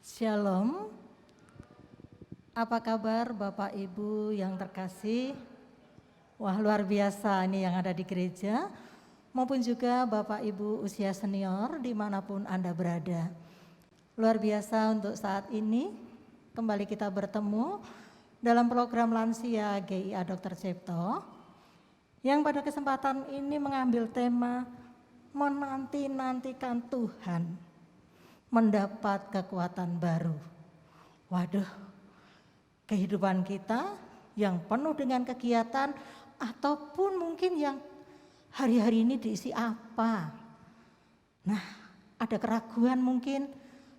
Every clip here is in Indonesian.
Shalom, apa kabar Bapak Ibu yang terkasih? Wah, luar biasa ini yang ada di gereja, maupun juga Bapak Ibu usia senior dimanapun Anda berada. Luar biasa untuk saat ini kembali kita bertemu dalam program lansia GIA Dr. Cipto, yang pada kesempatan ini mengambil tema menanti-nantikan Tuhan mendapat kekuatan baru. Waduh, kehidupan kita yang penuh dengan kegiatan ataupun mungkin yang hari-hari ini diisi apa? Nah, ada keraguan mungkin,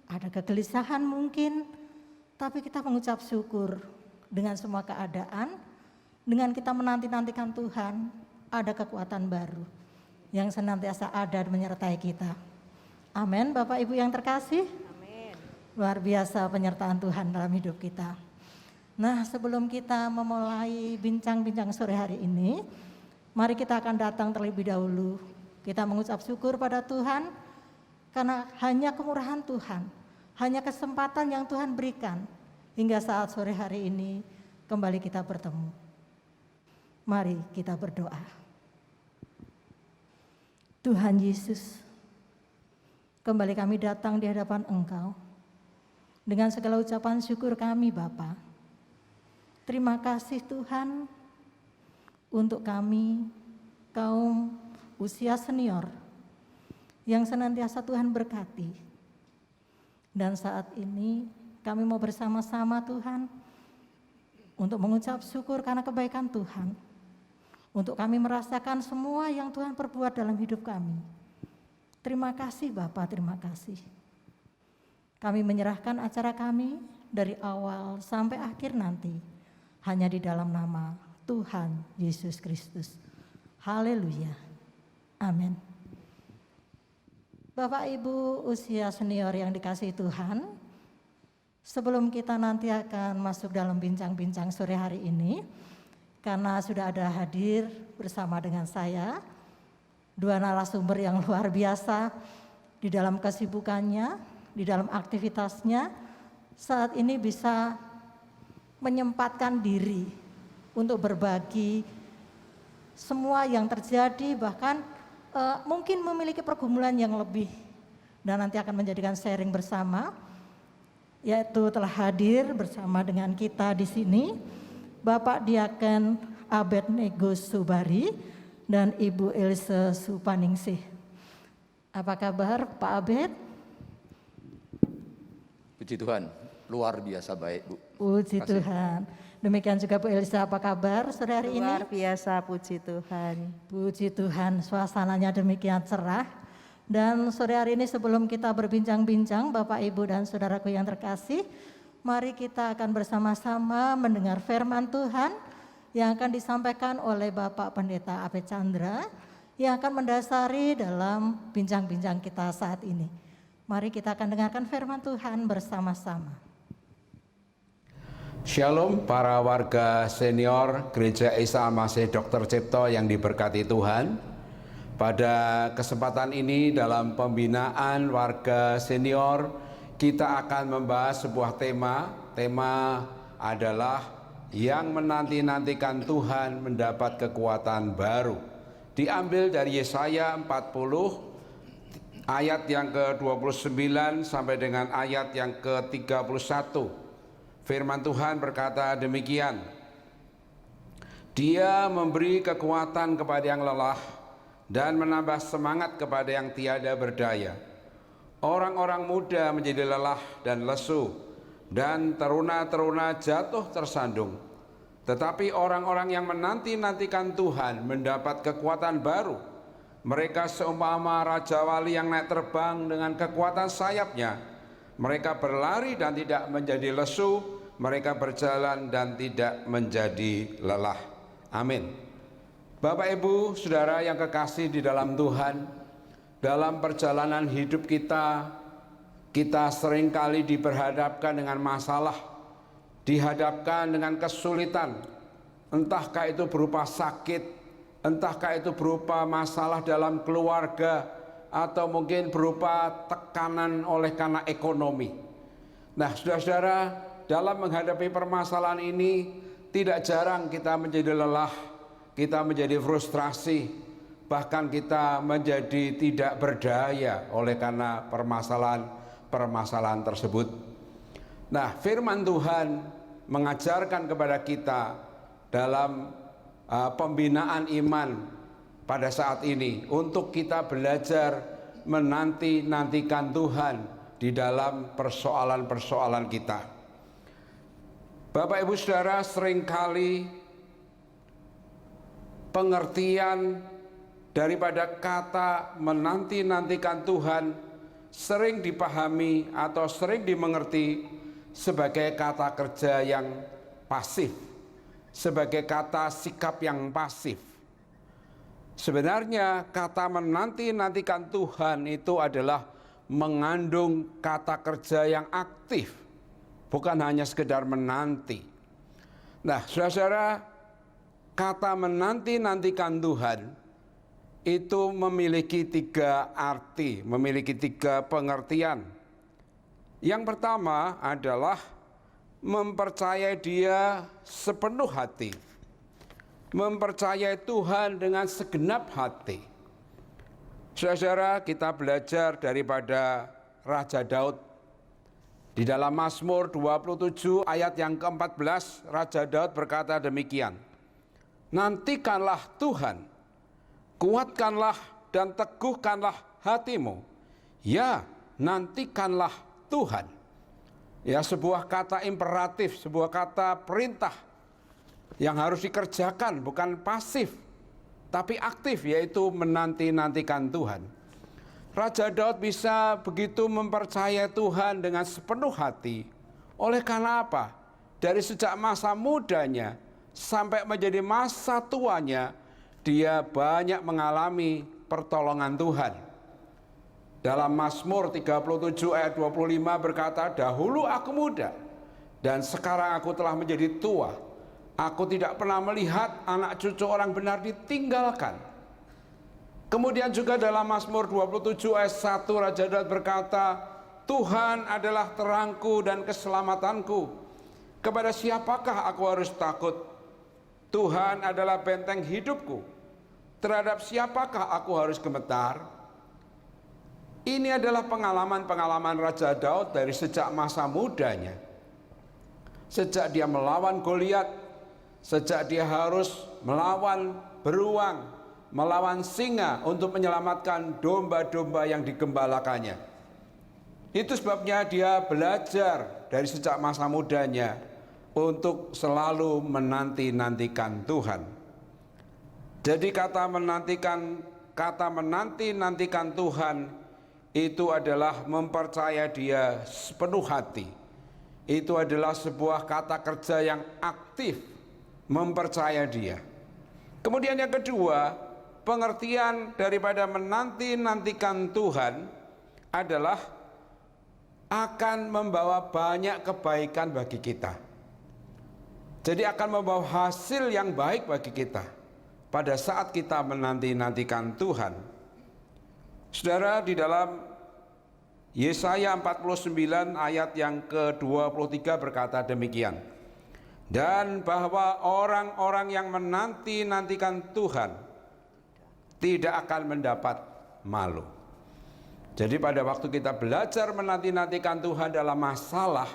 ada kegelisahan mungkin, tapi kita mengucap syukur dengan semua keadaan, dengan kita menanti-nantikan Tuhan, ada kekuatan baru yang senantiasa ada dan menyertai kita. Amin, Bapak Ibu yang terkasih. Amin. Luar biasa penyertaan Tuhan dalam hidup kita. Nah, sebelum kita memulai bincang-bincang sore hari ini, mari kita akan datang terlebih dahulu. Kita mengucap syukur pada Tuhan karena hanya kemurahan Tuhan, hanya kesempatan yang Tuhan berikan hingga saat sore hari ini kembali kita bertemu. Mari kita berdoa. Tuhan Yesus, kembali kami datang di hadapan Engkau dengan segala ucapan syukur kami Bapa. Terima kasih Tuhan untuk kami kaum usia senior yang senantiasa Tuhan berkati. Dan saat ini kami mau bersama-sama Tuhan untuk mengucap syukur karena kebaikan Tuhan. Untuk kami merasakan semua yang Tuhan perbuat dalam hidup kami. Terima kasih Bapak, terima kasih. Kami menyerahkan acara kami dari awal sampai akhir nanti hanya di dalam nama Tuhan Yesus Kristus. Haleluya. Amin. Bapak Ibu usia senior yang dikasihi Tuhan, sebelum kita nanti akan masuk dalam bincang-bincang sore hari ini, karena sudah ada hadir bersama dengan saya dua narasumber yang luar biasa di dalam kesibukannya, di dalam aktivitasnya, saat ini bisa menyempatkan diri untuk berbagi semua yang terjadi, bahkan mungkin memiliki pergumulan yang lebih, dan nanti akan menjadikan sharing bersama, yaitu telah hadir bersama dengan kita di sini Bapak Diaken Abednego Subari dan Ibu Elsa Supaningsih. Apa kabar Pak Abed? Puji Tuhan, luar biasa baik Bu. Puji Tuhan. Demikian juga Bu Elsa, apa kabar sore hari ini? Luar biasa, puji Tuhan. Puji Tuhan, suasananya demikian cerah. Dan sore hari ini sebelum kita berbincang-bincang Bapak Ibu dan saudaraku yang terkasih, mari kita akan bersama-sama mendengar firman Tuhan yang akan disampaikan oleh Bapak Pendeta Abed Chandra yang akan mendasari dalam bincang-bincang kita saat ini. Mari kita akan dengarkan firman Tuhan bersama-sama. Shalom para warga senior Gereja Isa Al-Masih Dr. Cipto yang diberkati Tuhan. Pada kesempatan ini dalam pembinaan warga senior kita akan membahas sebuah tema. Tema adalah yang menanti-nantikan Tuhan mendapat kekuatan baru. Diambil dari Yesaya 40 ayat yang ke-29 sampai dengan ayat yang ke-31. Firman Tuhan berkata demikian. Dia memberi kekuatan kepada yang lelah dan menambah semangat kepada yang tiada berdaya. Orang-orang muda menjadi lelah dan lesu, dan teruna-teruna jatuh tersandung. Tetapi orang-orang yang menanti-nantikan Tuhan mendapat kekuatan baru. Mereka seumpama Raja Wali yang naik terbang dengan kekuatan sayapnya. Mereka berlari dan tidak menjadi lesu, mereka berjalan dan tidak menjadi lelah. Amin. Bapak Ibu, saudara yang kekasih di dalam Tuhan, dalam perjalanan hidup kita seringkali diperhadapkan dengan masalah, dihadapkan dengan kesulitan, entahkah itu berupa sakit, entahkah itu berupa masalah dalam keluarga, atau mungkin berupa tekanan oleh karena ekonomi. Nah, saudara-saudara, dalam menghadapi permasalahan ini tidak jarang kita menjadi lelah, kita menjadi frustrasi, bahkan kita menjadi tidak berdaya oleh karena permasalahan tersebut. Nah, firman Tuhan mengajarkan kepada kita dalam pembinaan iman pada saat ini untuk kita belajar menanti-nantikan Tuhan di dalam persoalan-persoalan kita. Bapak Ibu Saudara, seringkali pengertian daripada kata menanti-nantikan Tuhan sering dipahami atau sering dimengerti sebagai kata kerja yang pasif, sebagai kata sikap yang pasif. Sebenarnya kata menanti-nantikan Tuhan itu adalah mengandung kata kerja yang aktif, bukan hanya sekedar menanti. Nah, saudara-saudara, kata menanti-nantikan Tuhan itu memiliki 3 arti, memiliki 3 pengertian. Yang pertama adalah mempercayai Dia sepenuh hati, mempercayai Tuhan dengan segenap hati. Saudara-saudara, kita belajar daripada Raja Daud. Di dalam Mazmur 27 ayat yang ke-14, Raja Daud berkata demikian, "Nantikanlah Tuhan, kuatkanlah dan teguhkanlah hatimu. Ya, nantikanlah Tuhan." Ya, sebuah kata imperatif, sebuah kata perintah yang harus dikerjakan, bukan pasif, tapi aktif, yaitu menanti-nantikan Tuhan. Raja Daud bisa begitu mempercayai Tuhan dengan sepenuh hati. Oleh karena apa? Dari sejak masa mudanya sampai menjadi masa tuanya, dia banyak mengalami pertolongan Tuhan. Dalam Mazmur 37 ayat 25 berkata, "Dahulu aku muda dan sekarang aku telah menjadi tua. Aku tidak pernah melihat anak cucu orang benar ditinggalkan." Kemudian juga dalam Mazmur 27 ayat 1 Raja Daud berkata, "Tuhan adalah terangku dan keselamatanku. Kepada siapakah aku harus takut? Tuhan adalah benteng hidupku. Terhadap siapakah aku harus gemetar?" Ini adalah pengalaman-pengalaman Raja Daud dari sejak masa mudanya. Sejak dia melawan Goliat, sejak dia harus melawan beruang, melawan singa untuk menyelamatkan domba-domba yang digembalakannya. Itu sebabnya dia belajar dari sejak masa mudanya untuk selalu menanti-nantikan Tuhan. Jadi kata menanti-nantikan Tuhan itu adalah mempercayai Dia sepenuh hati. Itu adalah sebuah kata kerja yang aktif, mempercayai Dia. Kemudian yang kedua, pengertian daripada menanti-nantikan Tuhan adalah akan membawa banyak kebaikan bagi kita. Jadi akan membawa hasil yang baik bagi kita pada saat kita menanti-nantikan Tuhan. Saudara, di dalam Yesaya 49 ayat yang ke-23 berkata demikian, "Dan bahwa orang-orang yang menanti-nantikan Tuhan tidak akan mendapat malu." Jadi pada waktu kita belajar menanti-nantikan Tuhan dalam masalah,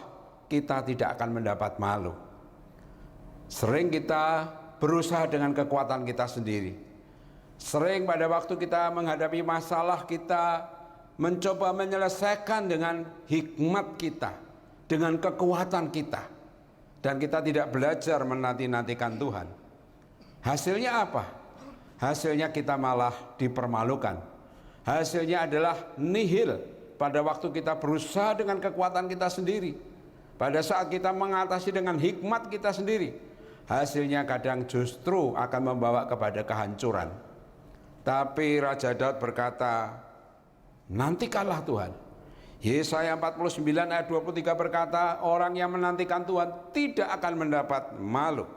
kita tidak akan mendapat malu. Sering kita berusaha dengan kekuatan kita sendiri. Sering pada waktu kita menghadapi masalah, kita mencoba menyelesaikan dengan hikmat kita, dengan kekuatan kita. Dan kita tidak belajar menanti-nantikan Tuhan. Hasilnya apa? Hasilnya kita malah dipermalukan. Hasilnya adalah nihil pada waktu kita berusaha dengan kekuatan kita sendiri. Pada saat kita mengatasi dengan hikmat kita sendiri, hasilnya kadang justru akan membawa kepada kehancuran. Tapi Raja Daud berkata, "Nantikanlah Tuhan." Yesaya 49 ayat 23 berkata, orang yang menantikan Tuhan tidak akan mendapat malu.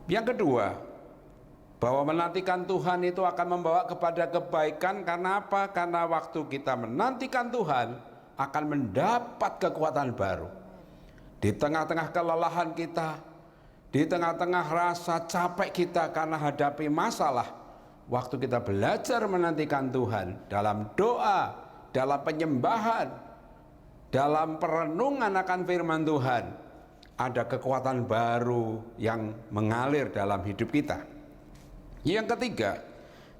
Yang kedua, bahwa menantikan Tuhan itu akan membawa kepada kebaikan. Karena apa? Karena waktu kita menantikan Tuhan, akan mendapat kekuatan baru. Di tengah-tengah kelelahan kita, di tengah-tengah rasa capek kita karena hadapi masalah, waktu kita belajar menantikan Tuhan dalam doa, dalam penyembahan, dalam perenungan akan firman Tuhan, ada kekuatan baru yang mengalir dalam hidup kita. Yang ketiga,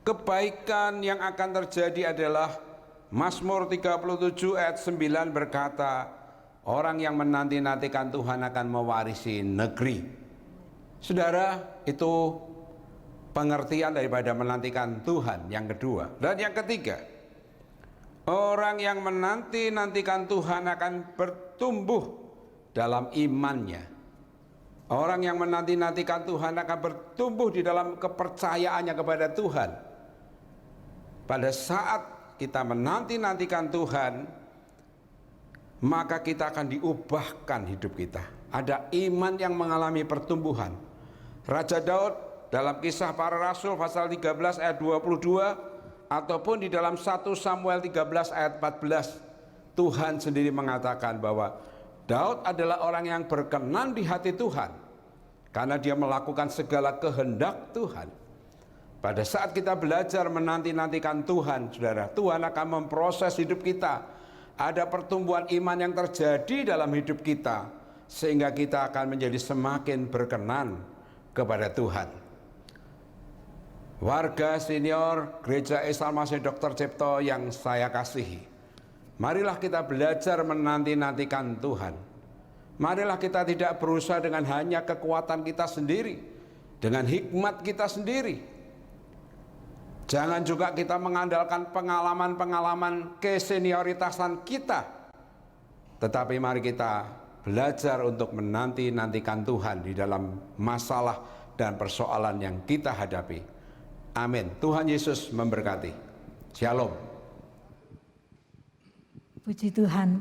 kebaikan yang akan terjadi adalah Mazmur 37 ayat 9 berkata, orang yang menanti-nantikan Tuhan akan mewarisi negeri. Saudara, itu pengertian daripada menantikan Tuhan yang kedua. Dan yang ketiga, orang yang menanti-nantikan Tuhan akan bertumbuh dalam imannya. Orang yang menanti-nantikan Tuhan akan bertumbuh di dalam kepercayaannya kepada Tuhan. Pada saat kita menanti-nantikan Tuhan, maka kita akan diubahkan hidup kita. Ada iman yang mengalami pertumbuhan. Raja Daud dalam Kisah Para Rasul pasal 13 ayat 22 ataupun di dalam 1 Samuel 13 ayat 14, Tuhan sendiri mengatakan bahwa Daud adalah orang yang berkenan di hati Tuhan karena dia melakukan segala kehendak Tuhan. Pada saat kita belajar menanti-nantikan Tuhan, saudara, Tuhan akan memproses hidup kita. Ada pertumbuhan iman yang terjadi dalam hidup kita, sehingga kita akan menjadi semakin berkenan kepada Tuhan. Warga senior Gereja Islam Masih Dr. Cipto yang saya kasihi, marilah kita belajar menanti-nantikan Tuhan. Marilah kita tidak berusaha dengan hanya kekuatan kita sendiri, dengan hikmat kita sendiri. Jangan juga kita mengandalkan pengalaman-pengalaman kesenioritasan kita. Tetapi mari kita belajar untuk menanti-nantikan Tuhan di dalam masalah dan persoalan yang kita hadapi. Amin. Tuhan Yesus memberkati. Shalom. Puji Tuhan,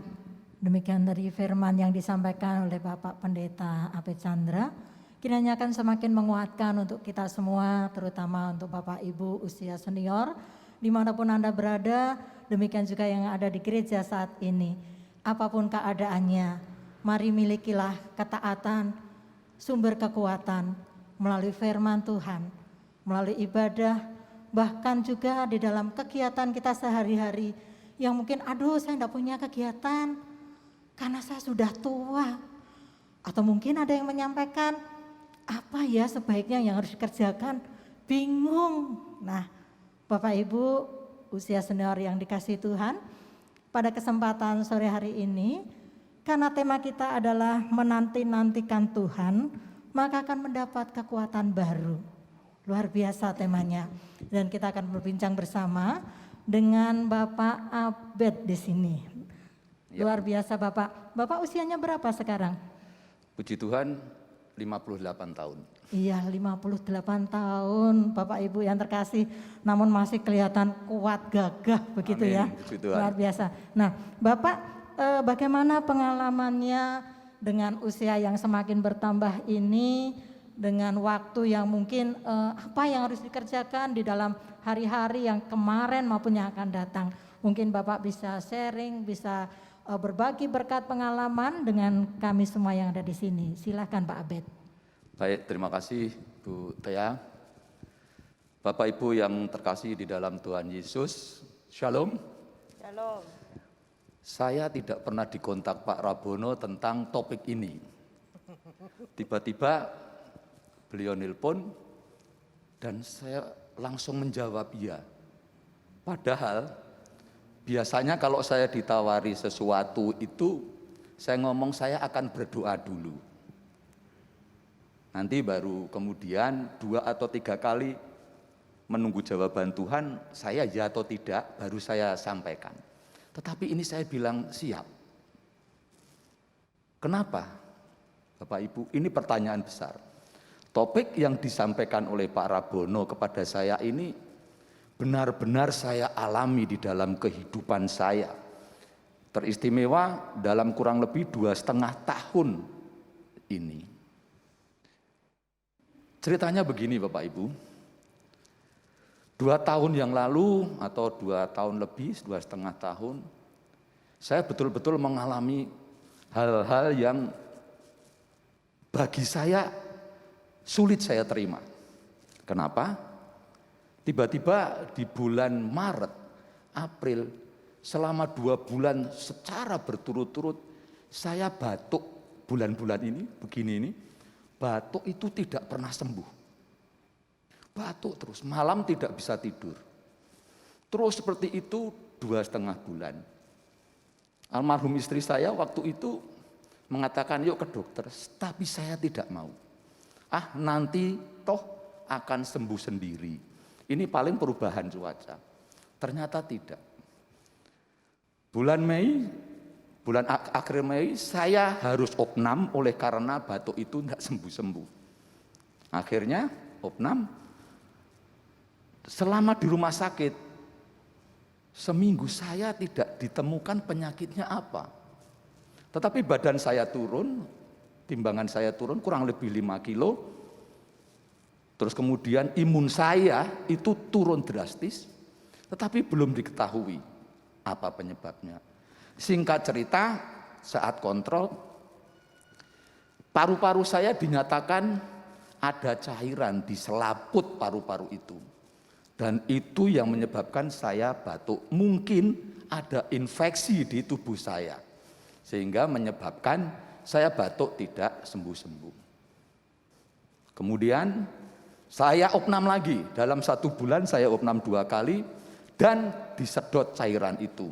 demikian dari firman yang disampaikan oleh Bapak Pendeta Abed Chandra, kiranya akan semakin menguatkan untuk kita semua, terutama untuk Bapak Ibu usia senior, dimanapun Anda berada, demikian juga yang ada di gereja saat ini. Apapun keadaannya, mari milikilah ketaatan, sumber kekuatan, melalui firman Tuhan, melalui ibadah, bahkan juga di dalam kegiatan kita sehari-hari, yang mungkin aduh saya tidak punya kegiatan, karena saya sudah tua. Atau mungkin ada yang menyampaikan, apa ya sebaiknya yang harus dikerjakan, bingung. Nah, Bapak Ibu usia senior yang dikasihi Tuhan, pada kesempatan sore hari ini, karena tema kita adalah menanti-nantikan Tuhan, maka akan mendapat kekuatan baru. Luar biasa temanya. Dan kita akan berbincang bersama dengan Bapak Abed di sini. Luar biasa Bapak. Bapak usianya berapa sekarang? Puji Tuhan, 58 tahun. Iya, 58 tahun Bapak Ibu yang terkasih, namun masih kelihatan kuat gagah begitu. Amin, ya. Luar biasa. Nah, Bapak bagaimana pengalamannya dengan usia yang semakin bertambah ini, dengan waktu yang mungkin apa yang harus dikerjakan di dalam hari-hari yang kemarin maupun yang akan datang. Mungkin Bapak bisa sharing, bisa berbagi berkat pengalaman dengan kami semua yang ada di sini. Silakan Pak Abed. Baik, terima kasih Bu Tea. Bapak Ibu yang terkasih di dalam Tuhan Yesus, Shalom. Shalom. Saya tidak pernah dikontak Pak Rabono tentang topik ini. Tiba-tiba beliau nelpon dan saya langsung menjawab ya. Padahal biasanya kalau saya ditawari sesuatu itu, saya ngomong saya akan berdoa dulu. Nanti baru kemudian 2 atau 3 kali menunggu jawaban Tuhan, saya ya atau tidak, baru saya sampaikan. Tetapi ini saya bilang siap. Kenapa? Bapak Ibu, ini pertanyaan besar. Topik yang disampaikan oleh Pak Rabono kepada saya ini benar-benar saya alami di dalam kehidupan saya. Teristimewa dalam kurang lebih 2,5 tahun ini. Ceritanya begini Bapak Ibu, 2 tahun yang lalu atau 2 tahun lebih, 2,5 tahun, saya betul-betul mengalami hal-hal yang bagi saya sulit saya terima. Kenapa? Tiba-tiba di bulan Maret, April, selama 2 bulan secara berturut-turut saya batuk bulan-bulan ini, begini ini, batuk itu tidak pernah sembuh. Batuk terus, malam tidak bisa tidur. Terus seperti itu 2,5 bulan. Almarhum istri saya waktu itu mengatakan yuk ke dokter, tapi saya tidak mau. Nanti toh akan sembuh sendiri. Ini paling perubahan cuaca. Ternyata tidak. Bulan akhir Mei saya harus opnam oleh karena batuk itu tidak sembuh-sembuh. Akhirnya opnam. Selama di rumah sakit, seminggu saya tidak ditemukan penyakitnya apa. Tetapi badan saya turun, timbangan saya turun kurang lebih 5 kilo. Terus kemudian imun saya itu turun drastis, tetapi belum diketahui apa penyebabnya. Singkat cerita, saat kontrol, paru-paru saya dinyatakan ada cairan di selaput paru-paru itu. Dan itu yang menyebabkan saya batuk. Mungkin ada infeksi di tubuh saya. Sehingga menyebabkan saya batuk tidak sembuh-sembuh. Kemudian saya opnam lagi. Dalam 1 bulan saya opnam 2 kali. Dan disedot cairan itu.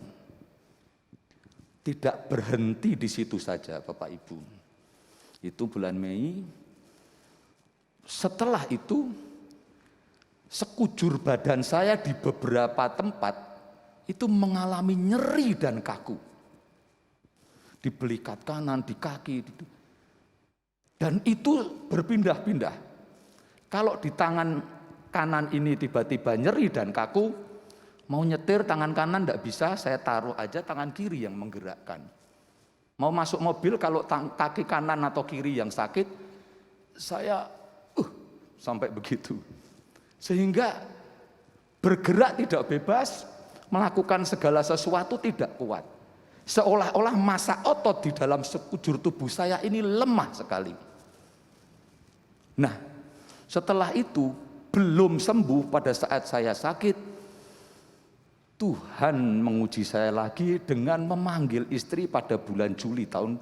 Tidak berhenti di situ saja Bapak Ibu. Itu bulan Mei. Setelah itu sekujur badan saya di beberapa tempat itu mengalami nyeri dan kaku. Di belikat kanan, di kaki. Dan itu berpindah-pindah. Kalau di tangan kanan ini tiba-tiba nyeri dan kaku, mau nyetir tangan kanan tidak bisa, saya taruh aja tangan kiri yang menggerakkan. Mau masuk mobil kalau kaki kanan atau kiri yang sakit, saya sampai begitu. Sehingga bergerak tidak bebas, melakukan segala sesuatu tidak kuat. Seolah-olah massa otot di dalam sekujur tubuh saya ini lemah sekali. Nah, setelah itu belum sembuh pada saat saya sakit, Tuhan menguji saya lagi dengan memanggil istri pada bulan Juli tahun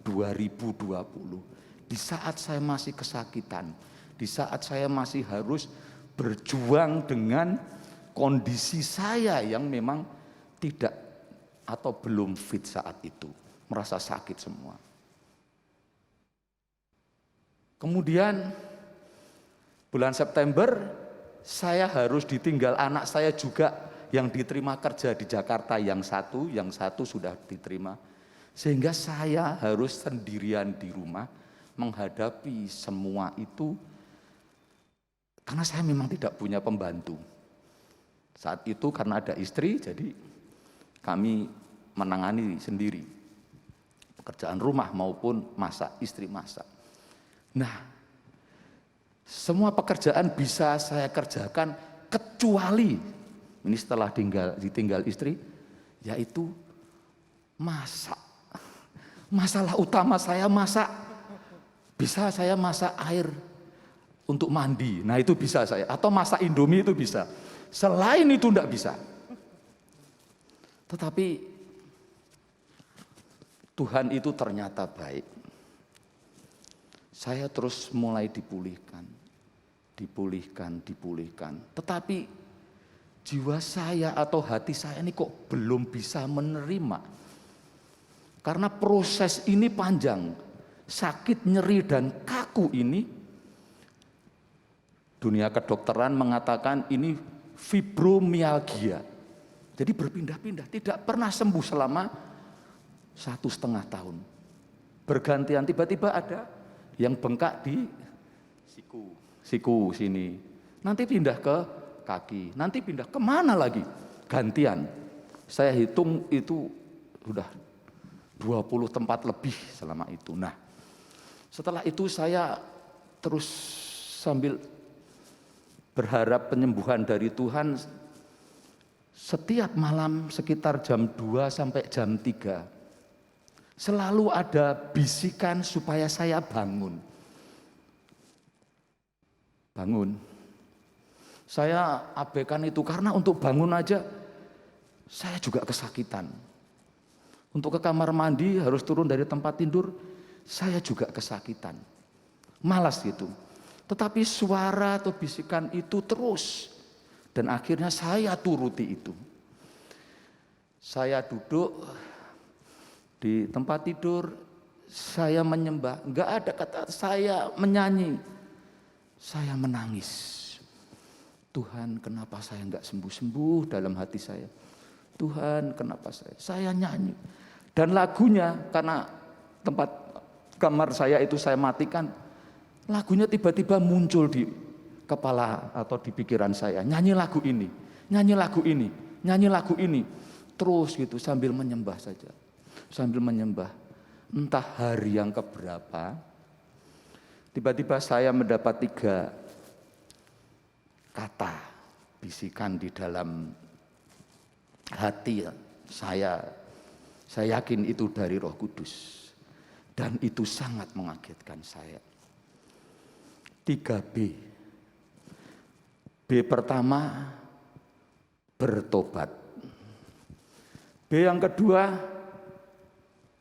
2020. Di saat saya masih kesakitan, di saat saya masih harus berjuang dengan kondisi saya yang memang tidak atau belum fit saat itu, merasa sakit semua. Kemudian bulan September saya harus ditinggal anak saya juga yang diterima kerja di Jakarta, yang satu sudah diterima. Sehingga saya harus sendirian di rumah menghadapi semua itu. Karena saya memang tidak punya pembantu. Saat itu karena ada istri, jadi kami menangani sendiri. Pekerjaan rumah maupun masak, istri masak. Nah, semua pekerjaan bisa saya kerjakan kecuali, ini setelah ditinggal istri, yaitu masak. Masalah utama saya masak. Bisa saya masak air untuk mandi, nah itu bisa saya. Atau masak Indomie itu bisa. Selain itu tidak bisa. Tetapi Tuhan itu ternyata baik. Saya terus mulai dipulihkan. Tetapi jiwa saya atau hati saya ini kok belum bisa menerima. Karena proses ini panjang. Sakit, nyeri, dan kaku ini, dunia kedokteran mengatakan ini fibromialgia. Jadi berpindah-pindah, tidak pernah sembuh selama 1,5 tahun. Bergantian, tiba-tiba ada yang bengkak di siku sini. Nanti pindah ke kaki, nanti pindah kemana lagi? Gantian. Saya hitung itu sudah 20 tempat lebih selama itu. Nah, setelah itu saya terus sambil berharap penyembuhan dari Tuhan, setiap malam sekitar jam 2 sampai jam 3 selalu ada bisikan supaya saya bangun. Bangun. Saya abaikan itu karena untuk bangun aja saya juga kesakitan. Untuk ke kamar mandi harus turun dari tempat tidur, saya juga kesakitan. Malas gitu. Tetapi suara atau bisikan itu terus. Dan akhirnya saya turuti itu. Saya duduk di tempat tidur, saya menyembah. Enggak ada kata saya menyanyi. Saya menangis. Tuhan, kenapa saya enggak sembuh-sembuh dalam hati saya? Tuhan, kenapa saya nyanyi. Dan lagunya, karena tempat kamar saya itu saya matikan, lagunya tiba-tiba muncul di kepala atau di pikiran saya. Nyanyi lagu ini, nyanyi lagu ini, nyanyi lagu ini. Terus gitu sambil menyembah saja. Sambil menyembah. Entah hari yang keberapa, tiba-tiba saya mendapat 3 kata bisikan di dalam hati saya. Saya yakin itu dari Roh Kudus. Dan itu sangat mengagetkan saya. 3B. B pertama, bertobat. B yang kedua,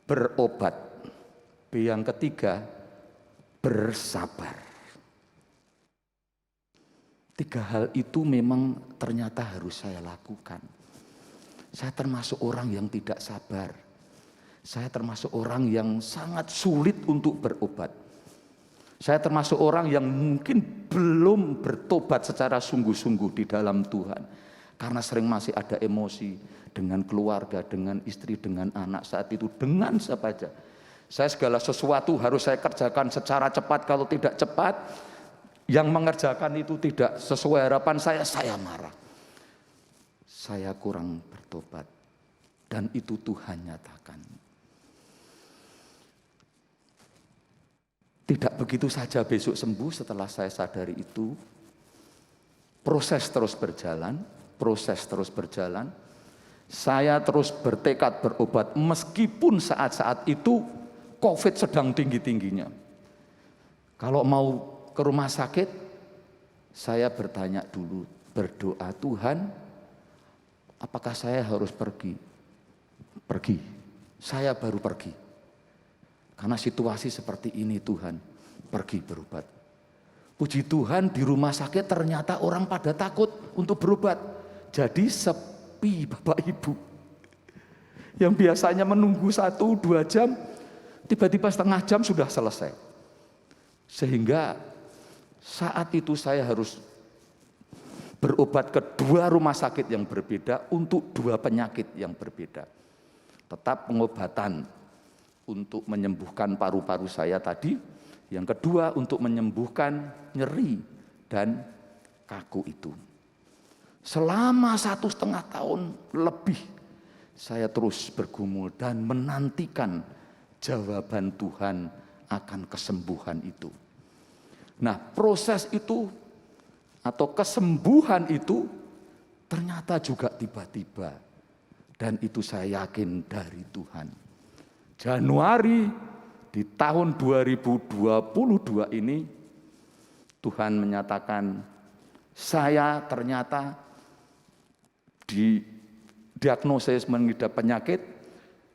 berobat. B yang ketiga, bersabar. 3 hal itu memang ternyata harus saya lakukan. Saya termasuk orang yang tidak sabar. Saya termasuk orang yang sangat sulit untuk berobat. Saya termasuk orang yang mungkin belum bertobat secara sungguh-sungguh di dalam Tuhan. Karena sering masih ada emosi dengan keluarga, dengan istri, dengan anak saat itu, dengan siapa saja. Saya segala sesuatu harus saya kerjakan secara cepat. Kalau tidak cepat, yang mengerjakan itu tidak sesuai harapan saya marah. Saya kurang bertobat. Dan itu Tuhan nyatakan. Tidak begitu saja besok sembuh setelah saya sadari itu. Proses terus berjalan. Saya terus bertekad berobat meskipun saat-saat itu COVID sedang tinggi-tingginya. Kalau mau ke rumah sakit, saya bertanya dulu, berdoa, Tuhan, apakah saya harus pergi? Pergi. Saya baru pergi. Karena situasi seperti ini Tuhan, pergi berobat. Puji Tuhan di rumah sakit ternyata orang pada takut untuk berobat. Jadi sepi Bapak Ibu. Yang biasanya menunggu 1-2 jam, tiba-tiba setengah jam sudah selesai. Sehingga saat itu saya harus berobat ke 2 rumah sakit yang berbeda untuk 2 penyakit yang berbeda. Tetap pengobatan untuk menyembuhkan paru-paru saya tadi. Yang kedua untuk menyembuhkan nyeri dan kaku itu. Selama 1,5 tahun lebih saya terus bergumul dan menantikan jawaban Tuhan akan kesembuhan itu. Nah, proses itu atau kesembuhan itu ternyata juga tiba-tiba. Dan itu saya yakin dari Tuhan. Januari di tahun 2022 ini Tuhan menyatakan saya ternyata didiagnosis mengidap penyakit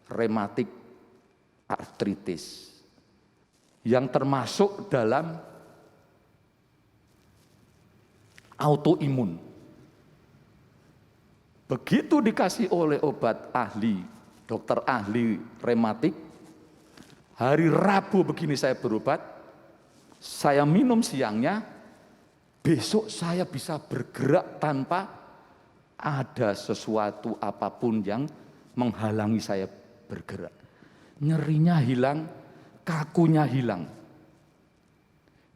rematik artritis yang termasuk dalam autoimun. Begitu dikasih oleh obat ahli, dokter ahli rematik, hari Rabu begini saya berobat, saya minum siangnya, besok saya bisa bergerak tanpa ada sesuatu apapun yang menghalangi saya bergerak. Nyerinya hilang, kakunya hilang.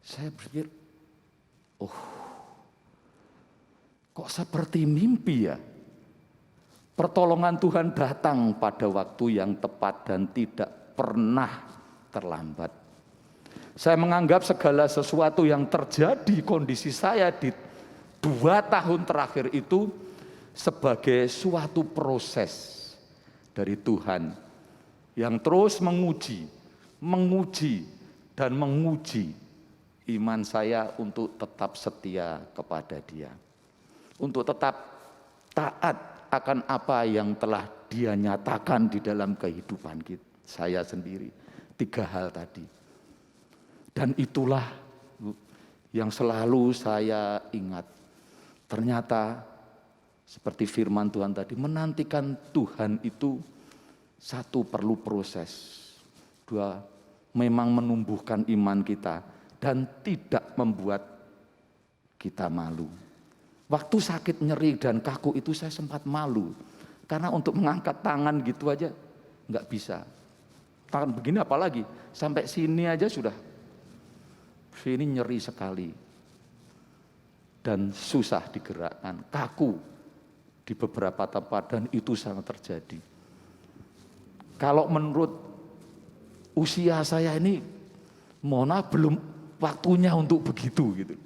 Saya berpikir, oh, kok seperti mimpi ya? Pertolongan Tuhan datang pada waktu yang tepat dan tidak pernah terlambat. Saya menganggap segala sesuatu yang terjadi kondisi saya di 2 tahun terakhir itu sebagai suatu proses dari Tuhan yang terus menguji dan menguji iman saya untuk tetap setia kepada Dia, untuk tetap taat akan apa yang telah Dia nyatakan di dalam kehidupan saya sendiri. 3 hal tadi. Dan itulah yang selalu saya ingat. Ternyata seperti firman Tuhan tadi, menantikan Tuhan itu 1 perlu proses, 2 memang menumbuhkan iman kita dan tidak membuat kita malu. Waktu sakit, nyeri dan kaku itu saya sempat malu, karena untuk mengangkat tangan gitu aja nggak bisa. Tangan begini apalagi, sampai sini aja sudah, sini nyeri sekali dan susah digerakkan, kaku di beberapa tempat, dan itu sangat terjadi. Kalau menurut usia saya ini, mohon maaf, belum waktunya untuk begitu gitu.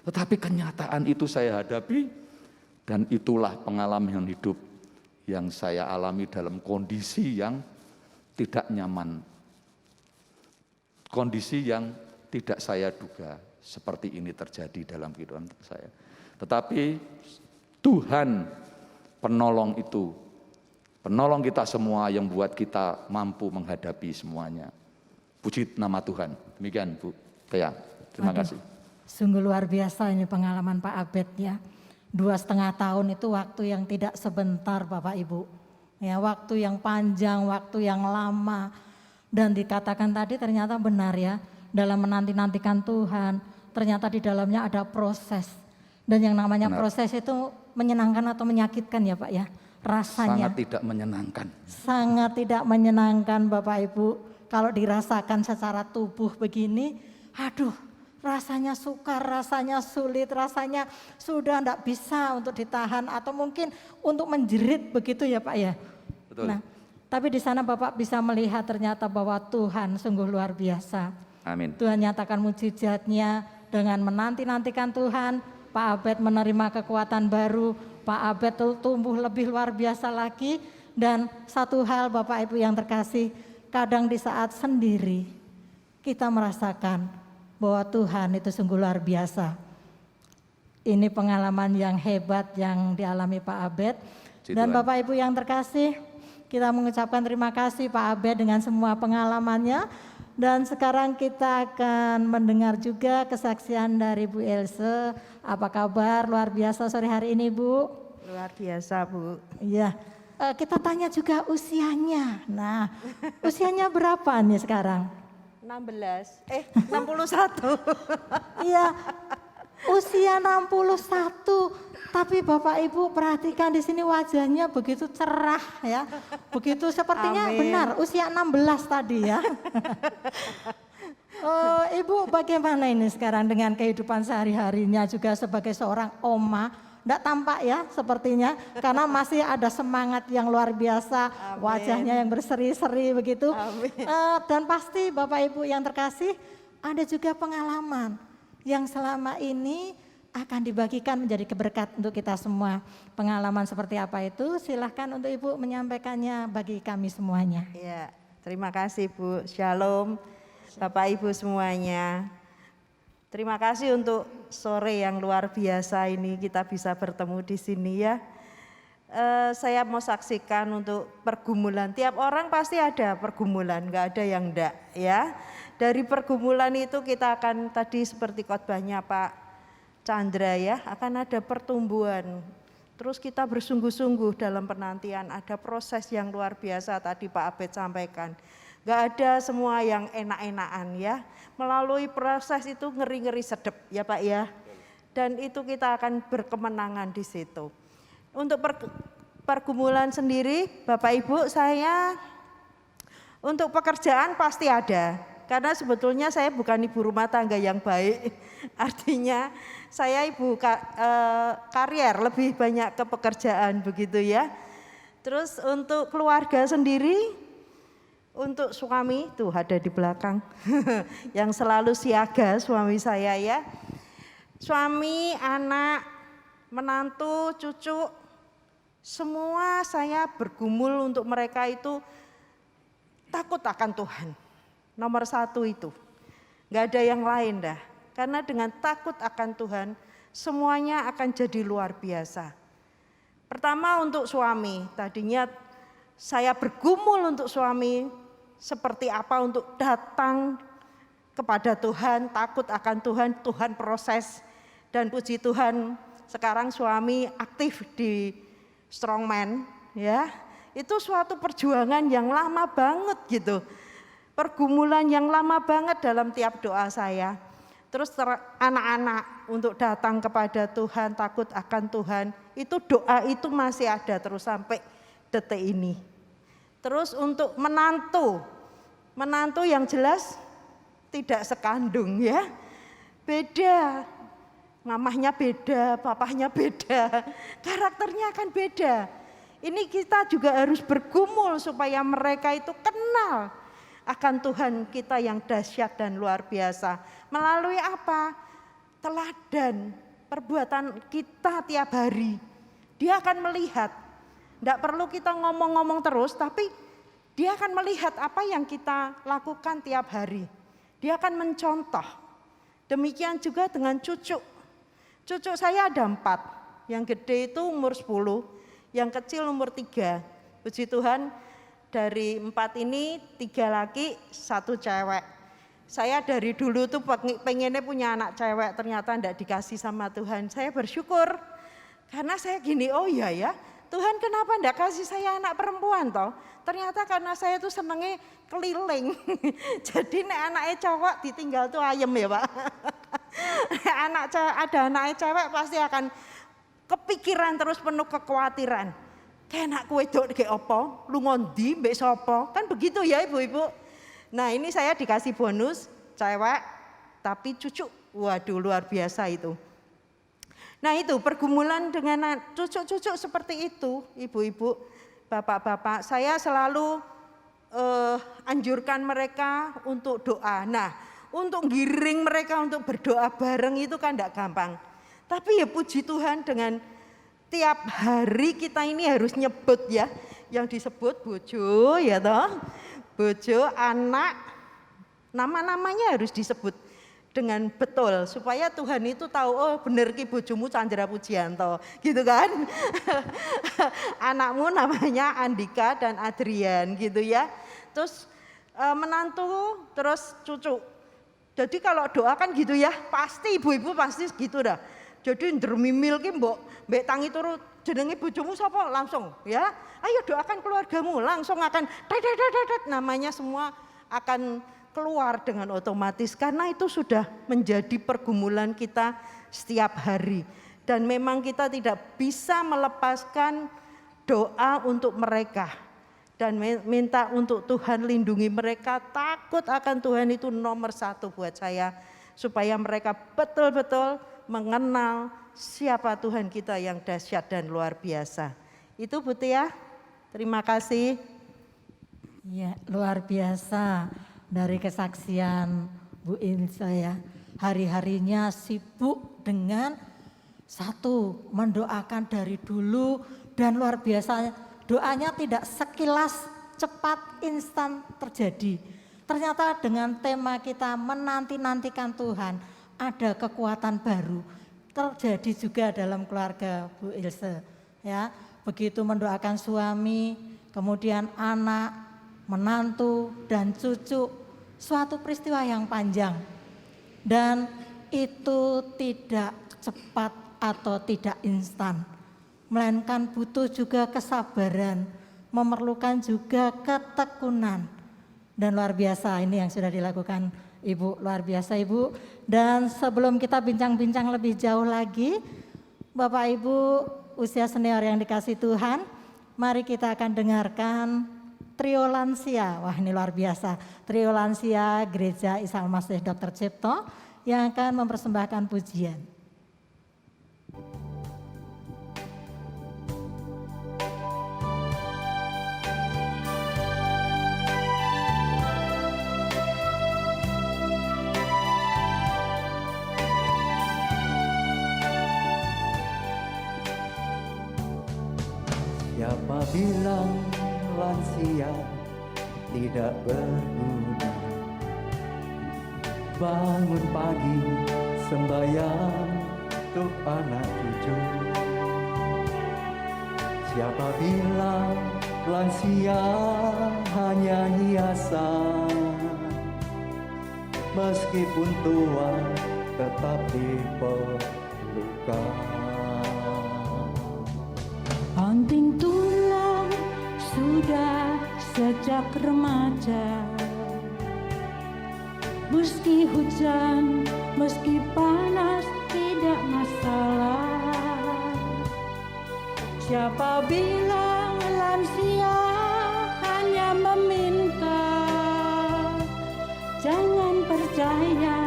Tetapi kenyataan itu saya hadapi, dan itulah pengalaman hidup yang saya alami dalam kondisi yang tidak nyaman, kondisi yang tidak saya duga seperti ini terjadi dalam kehidupan saya. Tetapi Tuhan penolong itu, penolong kita semua yang buat kita mampu menghadapi semuanya. Puji nama Tuhan. Demikian Bu Tia, terima kasih. Sungguh luar biasa ini pengalaman Pak Abed ya. 2,5 tahun itu waktu yang tidak sebentar Bapak Ibu. Ya, waktu yang panjang, waktu yang lama. Dan dikatakan tadi ternyata benar ya, dalam menanti-nantikan Tuhan, ternyata di dalamnya ada proses. Dan yang namanya proses itu menyenangkan atau menyakitkan ya Pak ya? Rasanya. Sangat tidak menyenangkan. Sangat tidak menyenangkan Bapak Ibu. Kalau dirasakan secara tubuh begini, aduh, rasanya sukar, rasanya sulit, rasanya sudah tidak bisa untuk ditahan atau mungkin untuk menjerit begitu ya Pak ya. Betul. Nah, tapi di sana Bapak bisa melihat ternyata bahwa Tuhan sungguh luar biasa. Amin. Tuhan nyatakan mujizatnya dengan menanti-nantikan Tuhan. Pak Abed menerima kekuatan baru, Pak Abed tumbuh lebih luar biasa lagi. Dan satu hal Bapak Ibu yang terkasih, kadang di saat sendiri kita merasakan bahwa Tuhan itu sungguh luar biasa. Ini pengalaman yang hebat yang dialami Pak Abed. Dan Bapak Ibu yang terkasih, kita mengucapkan terima kasih Pak Abed dengan semua pengalamannya. Dan sekarang kita akan mendengar juga kesaksian dari Bu Else. Apa kabar? Luar biasa sore hari ini Bu. Luar biasa Bu. Iya. Kita tanya juga usianya. Nah, usianya berapa nih sekarang? 61. Iya, usia 61. Tapi Bapak Ibu perhatikan di sini wajahnya begitu cerah ya. Begitu sepertinya Amin. benar usia 16 tadi ya. Ibu bagaimana ini sekarang dengan kehidupan sehari-harinya juga sebagai seorang oma? Tidak tampak ya sepertinya karena masih ada semangat yang luar biasa. Amin. Wajahnya yang berseri-seri begitu. Dan pasti Bapak Ibu yang terkasih ada juga pengalaman yang selama ini akan dibagikan menjadi keberkat untuk kita semua. Pengalaman seperti apa itu? Silahkan untuk Ibu menyampaikannya bagi kami semuanya. Ya, terima kasih Bu. Shalom Bapak Ibu semuanya. Terima kasih untuk sore yang luar biasa ini kita bisa bertemu di sini ya. Saya mau saksikan untuk pergumulan. Tiap orang pasti ada pergumulan, nggak ada yang enggak ya. Dari pergumulan itu kita akan tadi seperti khotbahnya Pak Chandra ya, akan ada pertumbuhan. Terus kita bersungguh-sungguh dalam penantian, ada proses yang luar biasa tadi Pak Abed sampaikan. Gak ada semua yang enak-enakan ya. Melalui proses itu ngeri-ngeri sedep ya Pak ya. Dan itu kita akan berkemenangan di situ. Untuk pergumulan sendiri Bapak Ibu saya untuk pekerjaan pasti ada. Karena sebetulnya saya bukan ibu rumah tangga yang baik. Artinya saya ibu karier, lebih banyak ke pekerjaan begitu ya. Terus untuk keluarga sendiri, untuk suami tuh ada di belakang yang selalu siaga suami saya ya. Suami, anak, menantu, cucu Semua saya bergumul untuk mereka itu takut akan Tuhan. Nomor satu itu. Gak ada yang lain dah. Karena dengan takut akan Tuhan, semuanya akan jadi luar biasa. Pertama untuk suami, tadinya saya bergumul untuk suami, seperti apa untuk datang kepada Tuhan, takut akan Tuhan, Tuhan proses. Dan puji Tuhan, sekarang suami aktif di Strongman, ya. Itu suatu perjuangan yang lama banget gitu. Pergumulan yang lama banget dalam tiap doa saya. Terus anak-anak untuk datang kepada Tuhan, takut akan Tuhan, itu doa itu masih ada terus sampai detik ini. Terus untuk menantu yang jelas tidak sekandung ya. Beda, mamahnya beda, papahnya beda, karakternya akan beda. Ini kita juga harus bergumul supaya mereka itu kenal akan Tuhan kita yang dahsyat dan luar biasa. Melalui apa? Teladan, perbuatan kita tiap hari. Dia akan melihat. Tidak perlu kita ngomong-ngomong terus, tapi dia akan melihat apa yang kita lakukan tiap hari. Dia akan mencontoh. Demikian juga dengan cucu. Cucu saya ada 4. Yang gede itu umur 10, yang kecil umur 3. Puji Tuhan, dari 4 ini 3 laki, 1 cewek. Saya dari dulu tuh pengennya punya anak cewek, ternyata enggak dikasih sama Tuhan. Saya bersyukur, karena saya gini, oh iya ya, Tuhan kenapa enggak kasih saya anak perempuan toh? Ternyata karena saya tuh senengnya keliling. Jadi nek anaknya cowok ditinggal tuh ayem ya Pak. Ada anaknya cewek pasti akan kepikiran terus, penuh kekhawatiran. Kayak anak kue dok kayak apa? Lu ngondi mbek sapa? Kan begitu ya ibu-ibu. Nah ini saya dikasih bonus cewek tapi cucu. Waduh luar biasa itu. Nah itu pergumulan dengan cucu-cucu seperti itu ibu-ibu, bapak-bapak. Saya selalu anjurkan mereka untuk doa. Nah untuk giring mereka untuk berdoa bareng itu kan enggak gampang. Tapi ya puji Tuhan dengan tiap hari kita ini harus nyebut ya. Yang disebut bojo ya toh. Bojo, anak, nama-namanya harus disebut dengan betul. Supaya Tuhan itu tahu, oh bener ki bojomu Chandra Pujianto. Gitu kan. Anakmu namanya Andika dan Adrian gitu ya. Terus menantu, terus cucu. Jadi kalau doa kan gitu ya, pasti ibu-ibu pasti gitu dah. Jadi ndremimil ki mbek tangi turu jenenge bojomu sapa langsung ya. Ayo doakan keluargamu, langsung akan namanya semua akan keluar dengan otomatis karena itu sudah menjadi pergumulan kita setiap hari. Dan memang kita tidak bisa melepaskan doa untuk mereka. Dan minta untuk Tuhan lindungi mereka, takut akan Tuhan itu nomor 1 buat saya. Supaya mereka betul-betul mengenal siapa Tuhan kita yang dahsyat dan luar biasa. Itu Bu Tia, terima kasih. Ya, luar biasa dari kesaksian Bu Ilse ya. Hari-harinya sibuk dengan satu, mendoakan dari dulu dan luar biasa doanya tidak sekilas cepat instan terjadi. Ternyata dengan tema kita menanti-nantikan Tuhan, ada kekuatan baru terjadi juga dalam keluarga Bu Ilse ya. Begitu mendoakan suami, kemudian anak, menantu dan cucu, suatu peristiwa yang panjang. Dan itu tidak cepat atau tidak instan, melainkan butuh juga kesabaran, memerlukan juga ketekunan. Dan luar biasa ini yang sudah dilakukan Ibu, luar biasa Ibu. Dan sebelum kita bincang-bincang lebih jauh lagi, Bapak Ibu usia senior yang dikasih Tuhan, mari kita akan dengarkan Trio Lansia. Wah ini luar biasa, Trio Lansia Gereja Isa Al-Masih Dr. Cipto yang akan mempersembahkan pujian. Siapa bilang lansia tidak berguna? Bangun pagi sembahyang untuk anak cucu. Siapa bilang lansia hanya hiasan? Meskipun tua tetap diperlukan. Banting tulang sudah sejak remaja. Meski hujan, meski panas tidak masalah. Siapa bilang lansia hanya meminta? Jangan percaya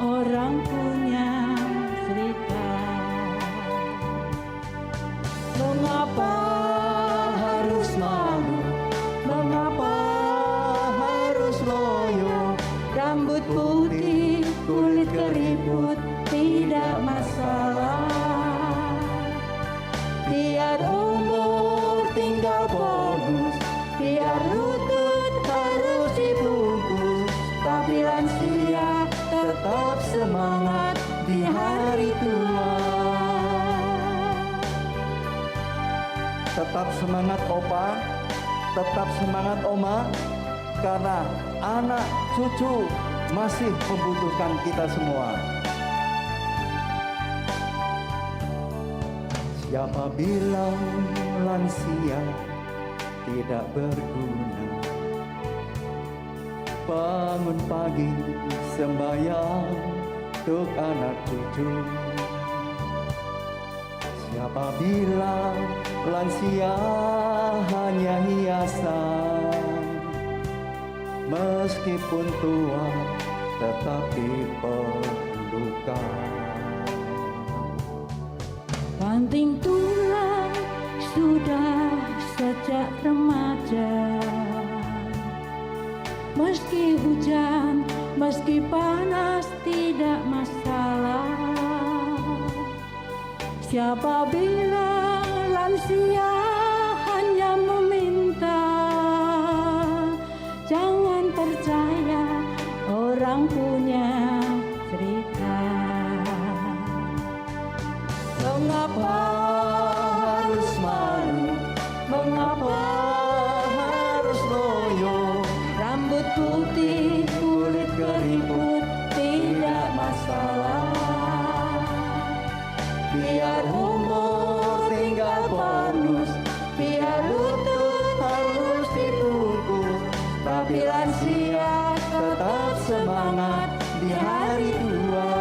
orang punya cerita. Mengapa harus malu? Mengapa harus loyo? Rambut putih, kulit keriput, tidak masalah. Biar umur tinggal bonus, biar lutut harus dibungkus, tapi lansia tetap semangat di hari tua. Tetap semangat opa, tetap semangat oma, karena anak cucu masih membutuhkan kita semua. Siapa bilang lansia tidak berguna? Bangun pagi sembahyang untuk anak cucu. Siapa bilang lansia hanya hiasan? Meskipun tua tetap diperlukan. Banting tulang sudah sejak remaja. Meski hujan, meski panas tidak masalah. Siapa bilang lansia hanya meminta? Jangan percaya orang punya cerita. Mengapa harus malu? Mengapa harus loyo? Rambut putih, kulit keriput, tidak masalah. Biar umur tinggal bonus, biar lutut harus dibungkus, tapi lansia tetap semangat di hari tua.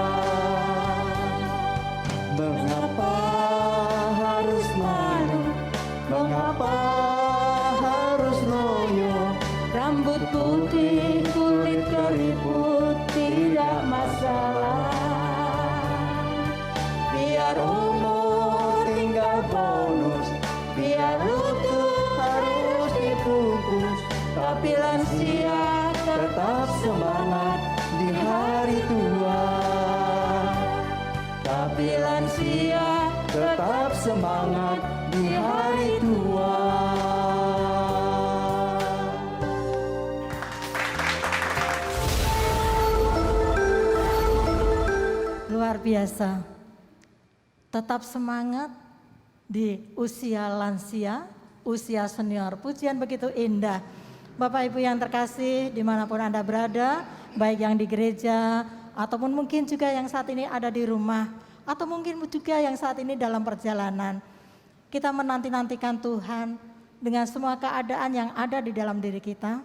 Mengapa harus malu? Mengapa harus loyo? Rambut putih, kulit keriput, tidak masalah. Biar umur tinggal bonus, biar lutut harus dibungkus, tapi lansia tetap semangat di hari tua. Tapi lansia tetap semangat di hari tua. Luar biasa. Tetap semangat di usia lansia, usia senior. Pujian begitu indah. Bapak Ibu yang terkasih dimanapun Anda berada, baik yang di gereja, ataupun mungkin juga yang saat ini ada di rumah, atau mungkin juga yang saat ini dalam perjalanan. Kita menanti-nantikan Tuhan dengan semua keadaan yang ada di dalam diri kita,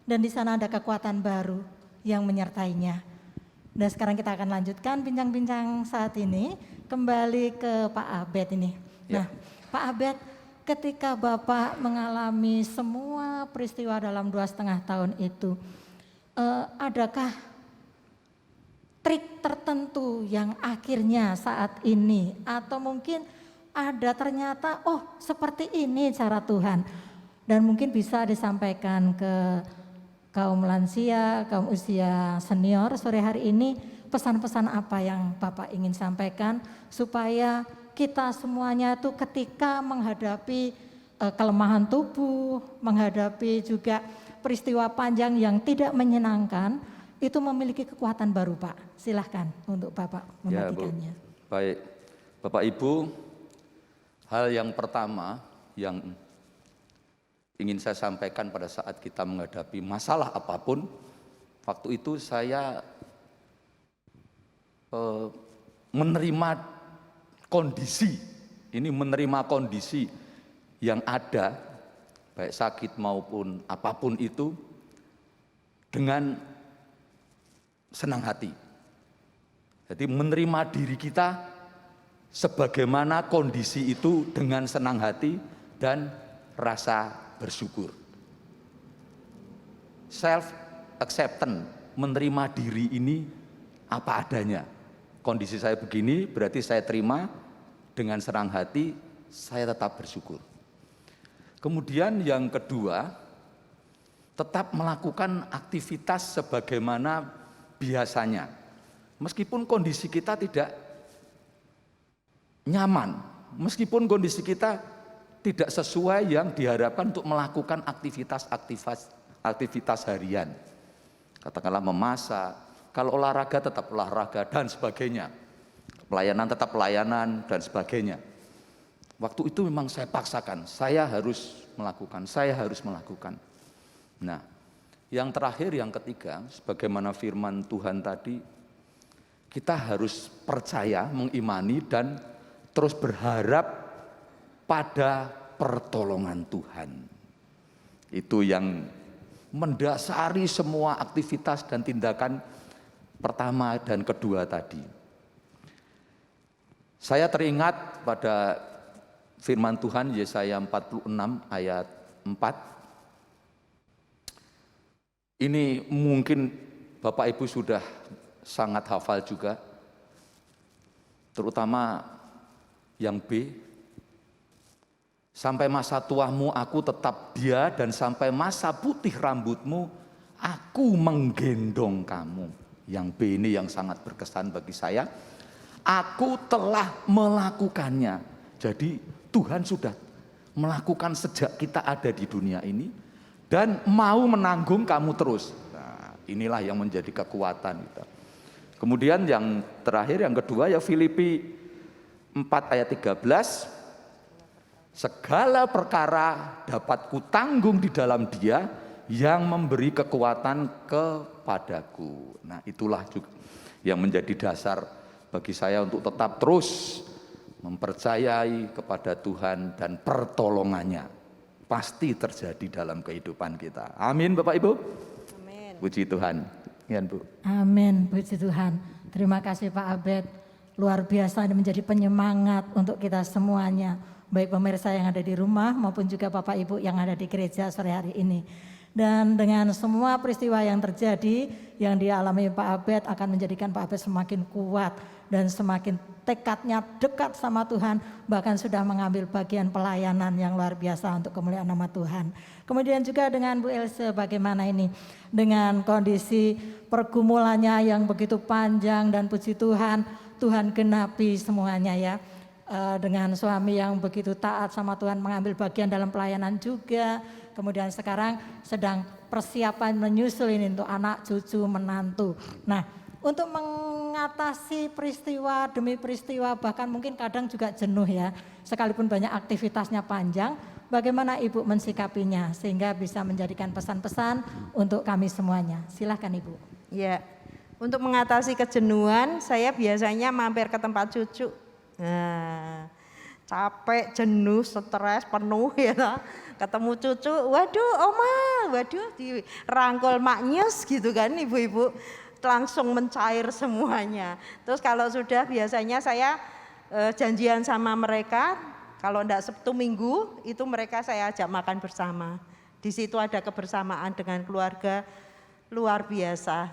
dan di sana ada kekuatan baru yang menyertainya. Dan sekarang kita akan lanjutkan bincang-bincang saat ini, kembali ke Pak Abed ini. Nah, Pak Abed, ketika Bapak mengalami semua peristiwa dalam 2,5 tahun itu, adakah trik tertentu yang akhirnya saat ini, atau mungkin ada ternyata, oh seperti ini cara Tuhan, dan mungkin bisa disampaikan ke kaum lansia, kaum usia senior sore hari ini, pesan-pesan apa yang Bapak ingin sampaikan supaya kita semuanya tuh ketika menghadapi kelemahan tubuh, menghadapi juga peristiwa panjang yang tidak menyenangkan, itu memiliki kekuatan baru, Pak. Silahkan untuk Bapak Ya, Bu. membagikannya. Baik, Bapak Ibu, hal yang pertama yang ingin saya sampaikan pada saat kita menghadapi masalah apapun, waktu itu saya menerima kondisi, menerima kondisi yang ada, baik sakit maupun apapun itu, dengan senang hati. Jadi menerima diri kita sebagaimana kondisi itu dengan senang hati dan rasa bersyukur. Self acceptance, menerima diri ini apa adanya. Kondisi saya begini, berarti saya terima dengan senang hati, saya tetap bersyukur. Kemudian yang kedua, tetap melakukan aktivitas sebagaimana biasanya. Meskipun kondisi kita tidak nyaman, meskipun kondisi kita tidak sesuai yang diharapkan untuk melakukan aktivitas harian. Katakanlah memasak, kalau olahraga tetap olahraga dan sebagainya. Pelayanan tetap pelayanan dan sebagainya. Waktu itu memang saya paksakan, saya harus melakukan. Nah, yang terakhir, yang ketiga, sebagaimana firman Tuhan tadi, kita harus percaya, mengimani, dan terus berharap pada pertolongan Tuhan. Itu yang mendasari semua aktivitas dan tindakan pertama dan kedua tadi. Saya teringat pada firman Tuhan Yesaya 46 ayat 4. Ini mungkin Bapak Ibu sudah sangat hafal juga, terutama yang B. Sampai masa tuamu aku tetap dia, dan sampai masa putih rambutmu aku menggendong kamu. Yang B ini yang sangat berkesan bagi saya. Aku telah melakukannya. Jadi Tuhan sudah melakukan sejak kita ada di dunia ini, dan mau menanggung kamu terus. Nah, inilah yang menjadi kekuatan kita. Kemudian yang terakhir, yang kedua, ya Filipi 4 ayat 13. Segala perkara dapat kutanggung di dalam Dia yang memberi kekuatan kepadaku. Nah, itulah juga yang menjadi dasar bagi saya untuk tetap terus mempercayai kepada Tuhan, dan pertolongannya pasti terjadi dalam kehidupan kita. Amin, Bapak Ibu. Amin. Puji Tuhan. Ya, Bu. Amin, puji Tuhan. Terima kasih Pak Abed. Luar biasa, ini menjadi penyemangat untuk kita semuanya. Baik pemirsa yang ada di rumah maupun juga Bapak Ibu yang ada di gereja sore hari ini. Dan dengan semua peristiwa yang terjadi yang dialami Pak Abed akan menjadikan Pak Abed semakin kuat dan semakin tekadnya dekat sama Tuhan, bahkan sudah mengambil bagian pelayanan yang luar biasa untuk kemuliaan nama Tuhan. Kemudian juga dengan Bu Else, bagaimana ini dengan kondisi pergumulannya yang begitu panjang, dan puji Tuhan, Tuhan genapi semuanya ya. Dengan suami yang begitu taat sama Tuhan, mengambil bagian dalam pelayanan juga. Kemudian sekarang sedang persiapan menyusul ini untuk anak, cucu, menantu. Nah, untuk mengatasi peristiwa demi peristiwa, bahkan mungkin kadang juga jenuh ya, sekalipun banyak aktivitasnya panjang, bagaimana Ibu mensikapinya sehingga bisa menjadikan pesan-pesan untuk kami semuanya. Silahkan Ibu. Ya, untuk mengatasi kejenuhan, saya biasanya mampir ke tempat cucu. Nah, capek, jenuh, stres, penuh ya, ketemu cucu, waduh oma, waduh dirangkul maknyus gitu kan ibu-ibu, langsung mencair semuanya. Terus kalau sudah, biasanya saya janjian sama mereka, kalau enggak Sabtu Minggu itu mereka saya ajak makan bersama. Di situ ada kebersamaan dengan keluarga luar biasa.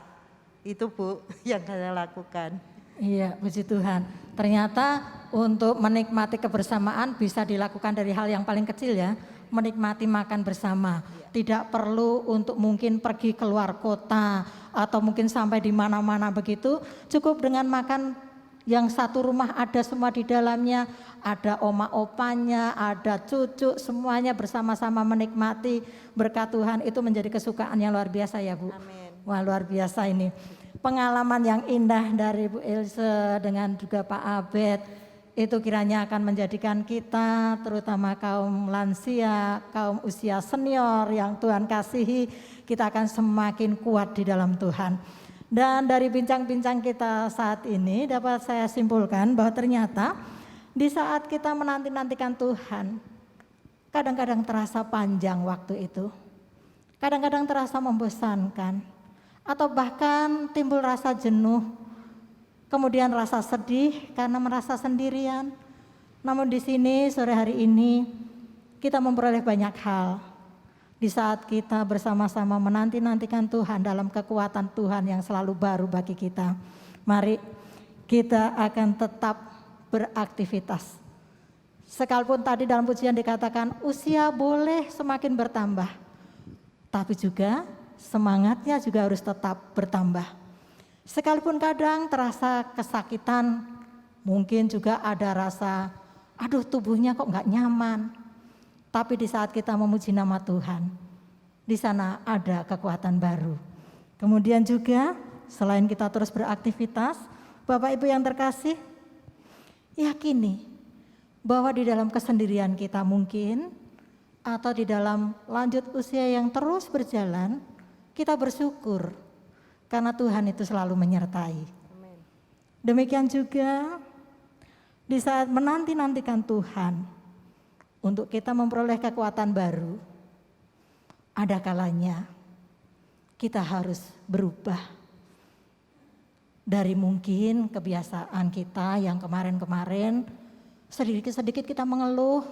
Itu Bu yang saya lakukan. Iya, puji Tuhan. Ternyata untuk menikmati kebersamaan bisa dilakukan dari hal yang paling kecil ya, menikmati makan bersama. Tidak perlu untuk mungkin pergi keluar kota atau mungkin sampai di mana-mana begitu. Cukup dengan makan yang satu rumah ada semua di dalamnya, ada oma opanya, ada cucu, semuanya bersama-sama menikmati berkat Tuhan. Itu menjadi kesukaan yang luar biasa ya Bu. Amin. Wah luar biasa ini. Pengalaman yang indah dari Bu Ilse dengan juga Pak Abed, itu kiranya akan menjadikan kita terutama kaum lansia, kaum usia senior yang Tuhan kasihi, kita akan semakin kuat di dalam Tuhan. Dan dari bincang-bincang kita saat ini dapat saya simpulkan bahwa ternyata di saat kita menanti-nantikan Tuhan, kadang-kadang terasa panjang waktu itu, kadang-kadang terasa membosankan, atau bahkan timbul rasa jenuh, kemudian rasa sedih karena merasa sendirian. Namun di sini sore hari ini kita memperoleh banyak hal. Di saat kita bersama-sama menanti-nantikan Tuhan dalam kekuatan Tuhan yang selalu baru bagi kita. Mari kita akan tetap beraktivitas. Sekalipun tadi dalam pujian dikatakan usia boleh semakin bertambah, tapi juga semangatnya juga harus tetap bertambah. Sekalipun kadang terasa kesakitan, mungkin juga ada rasa, aduh tubuhnya kok nggak nyaman. Tapi di saat kita memuji nama Tuhan, di sana ada kekuatan baru. Kemudian juga selain kita terus beraktivitas, Bapak Ibu yang terkasih, yakini bahwa di dalam kesendirian kita mungkin, atau di dalam lanjut usia yang terus berjalan, kita bersyukur karena Tuhan itu selalu menyertai. Demikian juga di saat menanti-nantikan Tuhan untuk kita memperoleh kekuatan baru, ada kalanya kita harus berubah dari mungkin kebiasaan kita yang kemarin-kemarin sedikit-sedikit kita mengeluh,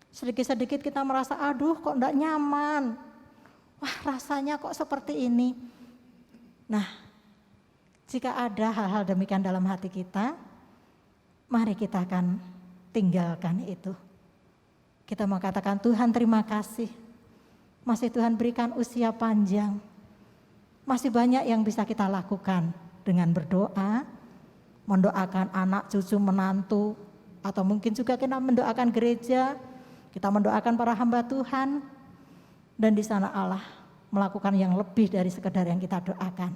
sedikit-sedikit kita merasa aduh kok enggak nyaman, wah rasanya kok seperti ini. Nah, jika ada hal-hal demikian dalam hati kita, mari kita akan tinggalkan itu. Kita mau katakan Tuhan terima kasih, masih Tuhan berikan usia panjang, masih banyak yang bisa kita lakukan dengan berdoa, mendoakan anak, cucu, menantu, atau mungkin juga kita mendoakan gereja, kita mendoakan para hamba Tuhan, dan di sana Allah melakukan yang lebih dari sekedar yang kita doakan.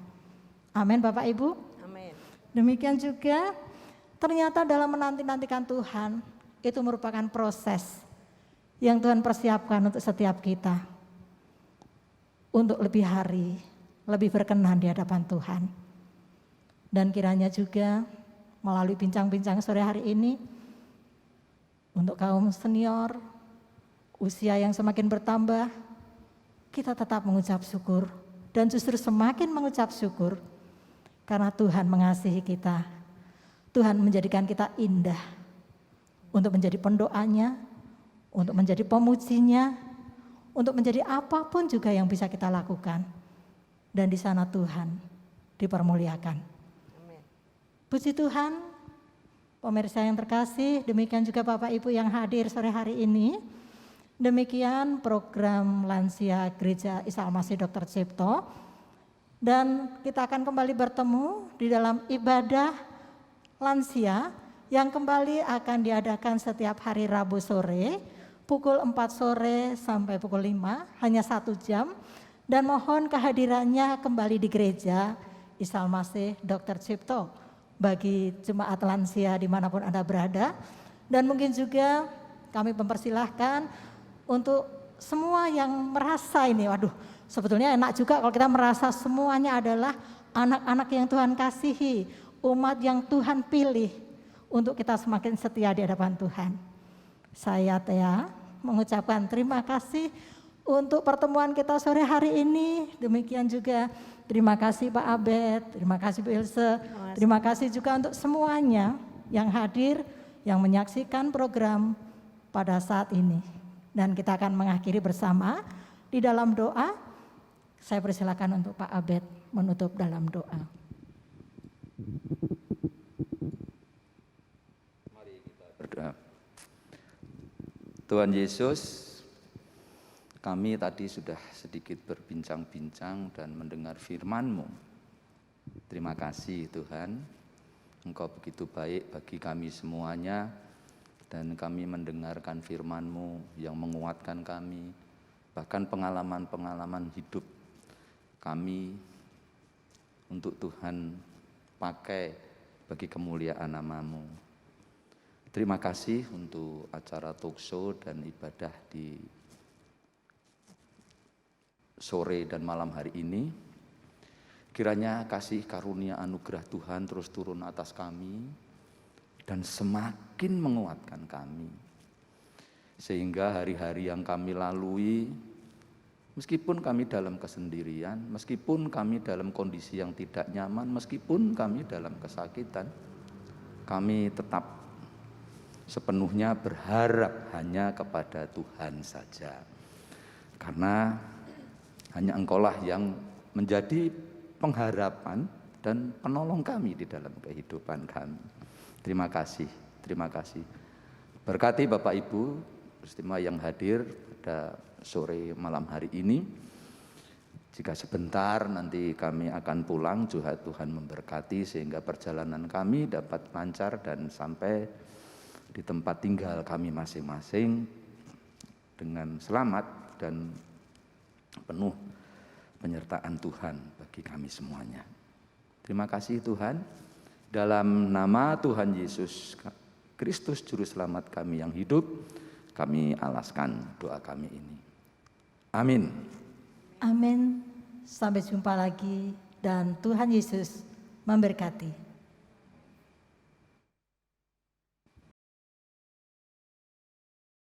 Amin Bapak Ibu. Amin. Demikian juga ternyata dalam menanti-nantikan Tuhan itu merupakan proses yang Tuhan persiapkan untuk setiap kita, untuk lebih hari, lebih berkenan di hadapan Tuhan. Dan kiranya juga melalui bincang-bincang sore hari ini, untuk kaum senior, usia yang semakin bertambah, kita tetap mengucap syukur dan justru semakin mengucap syukur karena Tuhan mengasihi kita. Tuhan menjadikan kita indah untuk menjadi pendoanya, untuk menjadi pemujinya, untuk menjadi apapun juga yang bisa kita lakukan. Dan di sana Tuhan dipermuliakan. Amin. Puji Tuhan, pemirsa yang terkasih, demikian juga Bapak Ibu yang hadir sore hari ini. Demikian program Lansia Gereja Isa Al-Masih Dr. Cipto. Dan kita akan kembali bertemu di dalam ibadah lansia yang kembali akan diadakan setiap hari Rabu sore, pukul 4 sore sampai pukul 5, hanya 1 jam. Dan mohon kehadirannya kembali di gereja Isa Al-Masih Dr. Cipto bagi jemaat lansia dimanapun Anda berada. Dan mungkin juga kami mempersilahkan untuk semua yang merasa ini, waduh sebetulnya enak juga kalau kita merasa semuanya adalah anak-anak yang Tuhan kasihi, umat yang Tuhan pilih untuk kita semakin setia di hadapan Tuhan. Saya Tea mengucapkan terima kasih untuk pertemuan kita sore hari ini. Demikian juga terima kasih Pak Abed, terima kasih Bu Ilse, terima kasih juga untuk semuanya yang hadir, yang menyaksikan program pada saat ini. Dan kita akan mengakhiri bersama di dalam doa. Saya persilakan untuk Pak Abed menutup dalam doa. Mari kita berdoa. Tuhan Yesus, kami tadi sudah sedikit berbincang-bincang dan mendengar firman-Mu. Terima kasih Tuhan, Engkau begitu baik bagi kami semuanya. dan kami mendengarkan firman-Mu yang menguatkan kami, bahkan pengalaman-pengalaman hidup kami untuk Tuhan pakai bagi kemuliaan nama-Mu. Terima kasih untuk acara talk show dan ibadah di sore dan malam hari ini. Kiranya kasih karunia anugerah Tuhan terus turun atas kami dan semakin menguatkan kami. Sehingga hari-hari yang kami lalui, meskipun kami dalam kesendirian, meskipun kami dalam kondisi yang tidak nyaman, meskipun kami dalam kesakitan, kami tetap sepenuhnya berharap hanya kepada Tuhan saja. Karena hanya Engkaulah yang menjadi pengharapan dan penolong kami di dalam kehidupan kami. Terima kasih, terima kasih. Berkati Bapak Ibu istimewa yang hadir pada sore malam hari ini. Jika sebentar nanti kami akan pulang, Tuhan memberkati sehingga perjalanan kami dapat lancar dan sampai di tempat tinggal kami masing-masing dengan selamat dan penuh penyertaan Tuhan bagi kami semuanya. Terima kasih Tuhan. Dalam nama Tuhan Yesus Kristus Juru Selamat kami yang hidup, kami alaskan doa kami ini. Amin. Amin. Sampai jumpa lagi dan Tuhan Yesus memberkati.